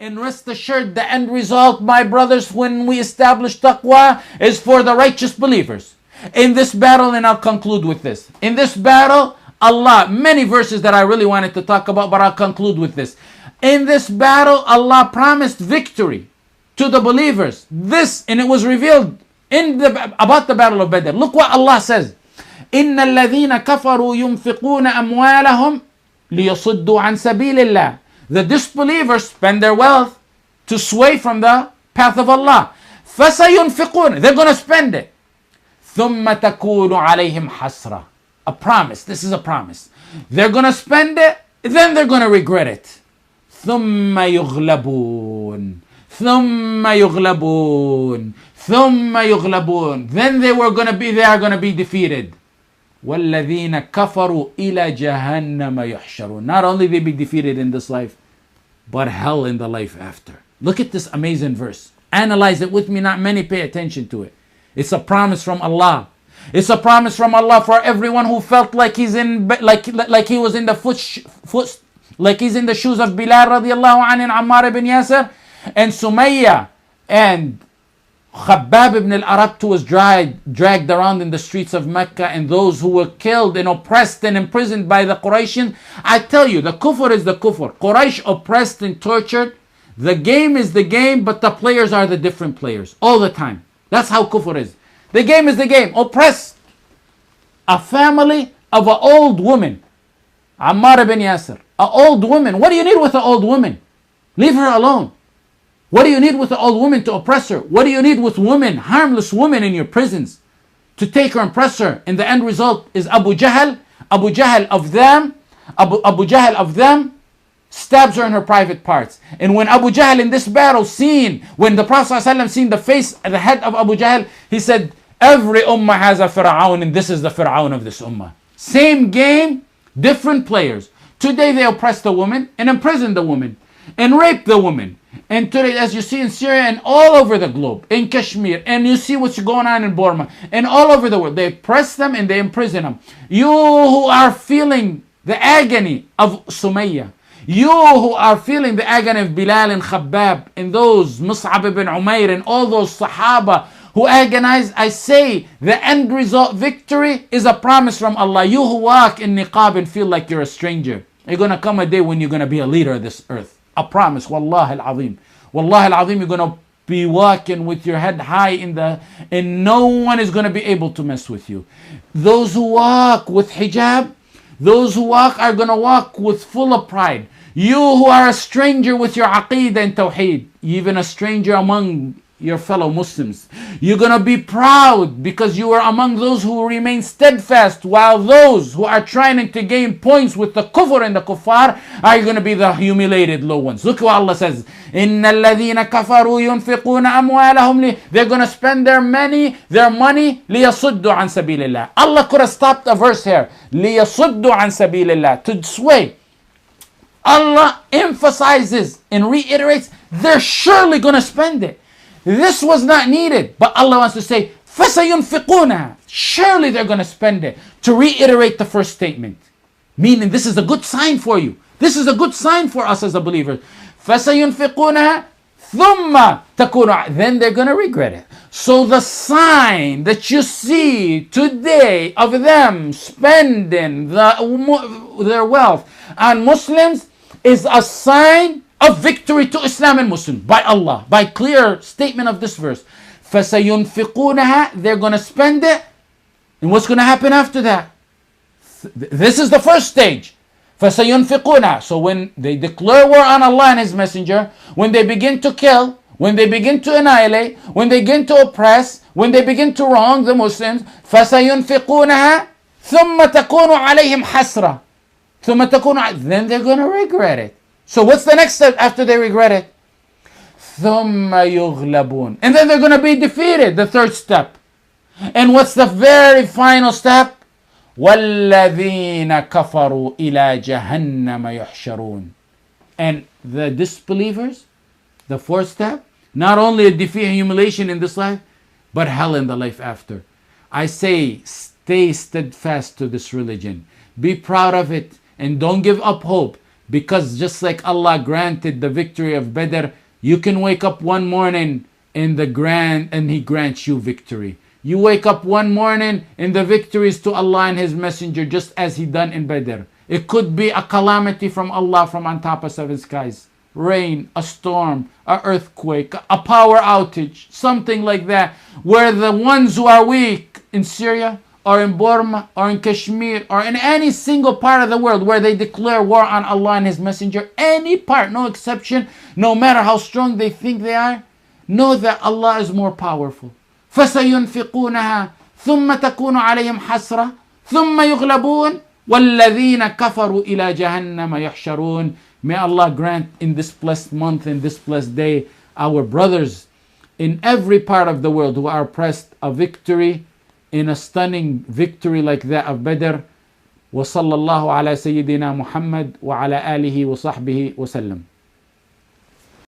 And rest assured, the end result, my brothers, when we establish taqwa, is for the righteous believers. In this battle, and I'll conclude with this. In this battle, Allah, many verses that I really wanted to talk about, but I'll conclude with this. In this battle, Allah promised victory to the believers. This, and it was revealed about the battle of Badr. Look what Allah says. إِنَّ الَّذِينَ كَفَرُوا يُنْفِقُونَ أَمْوَالَهُمْ لِيَصُدُّوا عَنْ سَبِيلِ اللَّهِ. The disbelievers spend their wealth to sway from the path of Allah. فَسَيُنْفِقُونَ. They're going to spend it. ثُمَّ تَكُونُ عَلَيْهِمْ حَسْرَةً. A promise. This is a promise. They're going to spend it, then they're going to regret it. ثُمَّ يُغْلَبُونَ. ثُمَّ يُغْلَبُونَ. ثُمَّ يُغْلَبُونَ. Then they are going to be defeated. وَالَّذِينَ كَفَرُوا إِلَى جَهَنَّمَ يُحْشَرُونَ. Not only they be defeated in this life, but hell in the life after. Look at this amazing verse. Analyze it with me. Not many pay attention to it. It's a promise from Allah. It's a promise from Allah for everyone who felt like he's in, like he was in the like he's in the shoes of Bilal radiallahu anhu and Ammar ibn Yasir and Sumayya and Khabbab ibn al-Arat, who was dragged around in the streets of Mecca, and those who were killed and oppressed and imprisoned by the Quraysh. I tell you, the kufr is the kufr. Quraysh oppressed and tortured. The game is the game, but the players are the different players all the time. That's how kufr is. The game is the game. Oppress a family of an old woman. Ammar ibn Yasir. An old woman. What do you need with an old woman? Leave her alone. What do you need with an old woman to oppress her? What do you need with women, harmless women in your prisons, to take her and oppress her? And the end result is Abu Jahl of them stabs her in her private parts. And when Abu Jahl in this battle when the Prophet ﷺ seen the face and the head of Abu Jahl, he said, every ummah has a Fir'aun, and this is the Fir'aun of this ummah. Same game, different players. Today they oppress the woman and imprison the woman and rape the woman. And today, as you see in Syria and all over the globe, in Kashmir, and you see what's going on in Burma, and all over the world, they oppress them and they imprison them. You who are feeling the agony of Sumayya, you who are feeling the agony of Bilal and Khabbab, and those Mus'ab ibn Umair, and all those Sahaba who agonize, I say, the end result, victory, is a promise from Allah. You who walk in niqab and feel like you're a stranger, you're going to come a day when you're going to be a leader of this earth. A promise, wallahi al-azim. Wallahi al-azim, you're going to be walking with your head high and no one is going to be able to mess with you. Those who walk with hijab, those who walk are going to walk with full of pride. You who are a stranger with your aqeedah and tawheed, even a stranger among your fellow Muslims, you're going to be proud because you are among those who remain steadfast, while those who are trying to gain points with the kufr and the kuffar are going to be the humiliated low ones. Look what Allah says. إِنَّ الَّذِينَ كَفَرُوا يُنْفِقُونَ أَمْوَالَهُمْ They're going to spend their money لِيَصُدُّوا عَنْ سَبِيلِ اللَّهِ. Allah could have stopped the verse here. لِيَصُدُّوا عَنْ سَبِيلِ اللَّهِ. To sway. Allah emphasizes and reiterates, they're surely going to spend it. This was not needed, but Allah wants to say, فَسَيُنْفِقُونَهَا. Surely they're going to spend it. To reiterate the first statement. Meaning this is a good sign for you. This is a good sign for us as a believer. فَسَيُنْفِقُونَهَا ثُمَّ تَكُونُ. Then they're going to regret it. So the sign that you see today of them spending their wealth on Muslims is a sign of victory to Islam and Muslims by Allah, by clear statement of this verse. فَسَيُنْفِقُونَهَا. They're going to spend it. And what's going to happen after that? This is the first stage. فَسَيُنْفِقُونَهَا. So when they declare war on Allah and His Messenger, when they begin to kill, when they begin to annihilate, when they begin to oppress, when they begin to wrong the Muslims, فَسَيُنْفِقُونَهَا ثُمَّ تَكُونُ عَلَيْهِمْ حَسْرَةً. ثُمَّ تَكُونُ. Then they're going to regret it. So what's the next step after they regret it? ثُمَّ يُغْلَبُونَ. And then they're going to be defeated, the third step. And what's the very final step? وَالَّذِينَ كَفَرُوا إِلَى جَهَنَّمَ يُحْشَرُونَ. And the disbelievers, the fourth step, not only a defeat and humiliation in this life, but hell in the life after. I say, stay steadfast to this religion. Be proud of it and don't give up hope. Because just like Allah granted the victory of Badr, you can wake up one morning and He grants you victory. You wake up one morning and the victory is to Allah and His Messenger, just as He done in Badr. It could be a calamity from Allah from on top of seven skies. Rain, a storm, an earthquake, a power outage, something like that. Where the ones who are weak in Syria, or in Burma, or in Kashmir, or in any single part of the world where they declare war on Allah and His Messenger, any part, no exception, no matter how strong they think they are, know that Allah is more powerful. فَسَيُنْفِقُونَها ثُمَّ تَكُونُ عَلَيْهِمْ حَسْرَةٌ ثُمَّ يُغْلَبُونَ وَالَّذِينَ كَفَرُوا إِلَى جَهَنَّمَ يُحْشَرُونَ. May Allah grant in this blessed month, in this blessed day, our brothers in every part of the world who are oppressed a victory, in a stunning victory like that of Badr. وصلى الله على سيدنا محمد وعلى آله وصحبه وسلم.